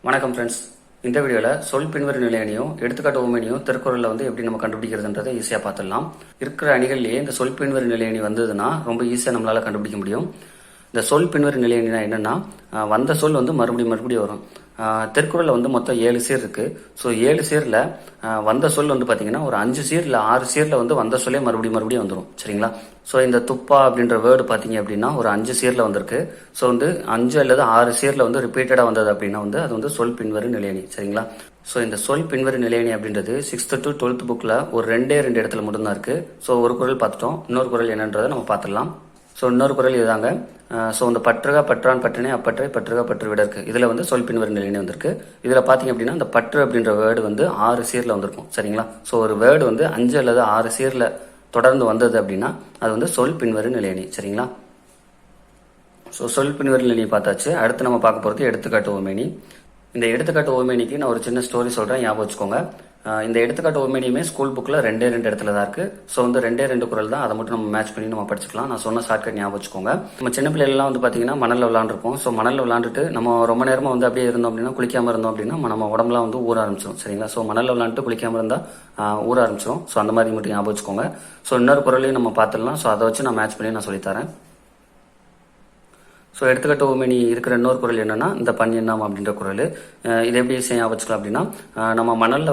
வணக்கம் ஃப்ரெண்ட்ஸ். இந்த வீடியோவில் சொல் பின்வரு நிலையணியும் எடுத்துக்காட்டு உவமையனையும் திருக்குறளில் எப்படி நம்ம கண்டுபிடிக்கிறதுன்றதை ஈஸியாக பார்த்துடலாம். இருக்கிற அணிகள்லேயே இந்த சொல் பின்வரு நிலையணி வந்ததுன்னா ரொம்ப ஈஸியாக நம்மளால் கண்டுபிடிக்க முடியும். இந்த சொல் பின்வரு நிலையணினா என்னென்னா, வந்த சொல் மறுபடியும் வரும். திருக்குறளில் மொத்தம் 7 சீர் இருக்குது. ஸோ 7 சீரில் வந்த சொல் பார்த்தீங்கன்னா ஒரு 5 சீர் இல்லை 6 சீரில் வந்த சொல்லே மறுபடியும் வந்துடும். சரிங்களா? ஸோ இந்த துப்பா அப்படின்ற வேர்டு பார்த்தீங்க அப்படின்னா ஒரு 5 சீரில் வந்திருக்கு. ஸோ 5 அல்லது 6 சீரில் ரிப்பீட்டடாக வந்தது அப்படின்னா அது சொல் பின்வரு நிலையணி. சரிங்களா? ஸோ இந்த சொல் பின்வரு நிலையணி அப்படின்றது 6th to 12th புக்கில் ஒரு 2 இடத்துல மட்டும்தான் இருக்குது. ஸோ ஒரு குறள் பார்த்துட்டோம். இன்னொரு குறள் என்னன்றதை நம்ம பார்த்துடலாம். ஸோ இன்னொரு குறள் இதுதாங்க. ஸோ இந்த பற்றுக பற்றான் பற்றினே அப்பற்றை பற்றுக பற்று விட இருக்கு. இதில் சொல் பின்வரு நிலையணி வந்திருக்கு. இதில் பார்த்தீங்க அப்படின்னா இந்த பற்று அப்படின்ற வேர்டு 6 சீரில் வந்திருக்கும். சரிங்களா? ஸோ ஒரு வேர்டு 5 அல்லது 6 சீரில் தொடர்ந்து வந்தது அப்படின்னா அது சொல் பின்வரு நிலையணி. சரிங்களா? ஸோ சொல் பின்வரு நிலையணி பார்த்தாச்சு. அடுத்து நம்ம பார்க்க போகிறது எடுத்துக்காட்டு உவமையணி. இந்த எடுத்துக்காட்டு உவமையணிக்கு நான் ஒரு சின்ன ஸ்டோரி சொல்கிறேன், ஞாபகம் வச்சுக்கோங்க. இந்த எடுத்துக்காட்டு உவமையணியுமே ஸ்கூல் புக்கில் 2 இடத்துல தான் இருக்குது. ஸோ 2 குறள் தான், அதை மட்டும் நம்ம மேட்ச் பண்ணி நம்ம படிச்சுக்கலாம். நான் சொன்ன ஷார்ட்கட் ஞாபகம் வச்சுக்கோங்க. நம்ம சின்ன பிள்ளைகள்லாம் பார்த்தீங்கன்னா மணலில் விளாண்டுருப்போம். ஸோ மணலில் விளாண்டுட்டு நம்ம ரொம்ப நேரமாக அப்படியே இருந்தோம் அப்படின்னா, குளிக்காமல் இருந்தோம் அப்படின்னா நம்ம உடம்புலாம் ஊற ஆரம்பிச்சிடும். சரிங்களா? ஸோ மணலில் விளாண்டுட்டு குளிக்காமல் இருந்தால் ஊற ஆரம்பிச்சிடும். ஸோ அந்த மாதிரி மட்டும் ஞாபகம் வச்சுக்கோங்க. ஸோ இன்னொரு குறளையும் நம்ம பார்த்துடலாம். ஸோ அதை வச்சு நான் மேட்ச் பண்ணி நான் சொல்லித்தரேன். ஸோ எடுத்துக்காட்டு உவமையணி இருக்கிற இன்னொரு குறள் என்னன்னா, இந்த பண் என்னாம் அப்படின்ற குறள். இது எப்படி ஞாபகம் வச்சுக்கலாம் அப்படின்னா, நம்ம மணலில்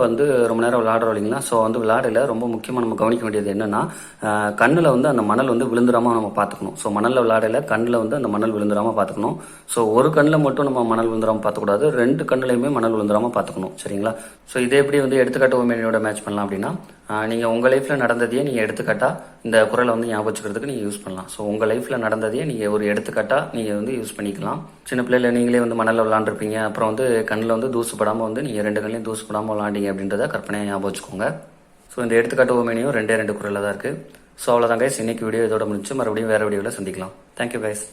ரொம்ப நேரம் விளையாடுறோம் இல்லைங்களா? ஸோ விளையாடல ரொம்ப முக்கியமாக நம்ம கவனிக்க வேண்டியது என்னன்னா, கண்ணில் அந்த மணல் விழுந்துடாமல் நம்ம பார்த்துக்கணும். ஸோ மணலில் விளையாடல கண்ணில் அந்த மணல் விழுந்துடாமல் பார்த்துக்கணும். ஸோ ஒரு கண்ணில் மட்டும் நம்ம மணல் விழுந்துடாமல் பார்த்துக்கூடாது, 2 கண்ணுலையுமே மணல் விழுந்துடாமல் பார்த்துக்கணும். சரிங்களா? ஸோ இதே எப்படி எடுத்துக்காட்டு உவமையணியோட மேட்ச் பண்ணலாம் அப்படின்னா, நீங்கள் உங்கள் லைஃப்பில் நடந்ததையே நீங்கள் எடுத்துக்காட்டாக இந்த குறளை ஞாபகம் வச்சுக்கிறதுக்கு நீங்கள் யூஸ் பண்ணலாம். ஸோ உங்கள் லைஃப்பில் நடந்ததையே நீங்கள் ஒரு எடுத்துக்காட்டாக நீங்கள் யூஸ் பண்ணிக்கலாம். சின்ன பிள்ளைல நீங்களே மணலில் விளாண்டுருப்பீங்க. அப்புறம் கண்ணில் தூசு படாமல் நீங்கள் 2 கண்ணிலையும் தூசு படாமல் விளாண்டிங்க அப்படின்றத கற்பனையாக ஞாபகம் வச்சுக்கோங்க. ஸோ இந்த எடுத்துக்காட்டு உவமையணியும் 2 குறளில் தான் இருக்குது. ஸோ அவ்வளோதான் கைஸ், இன்னைக்கு வீடியோ இதோட முடிச்சு மறுபடியும் வேறு வீடியோவில் சந்திக்கலாம். Thank you guys.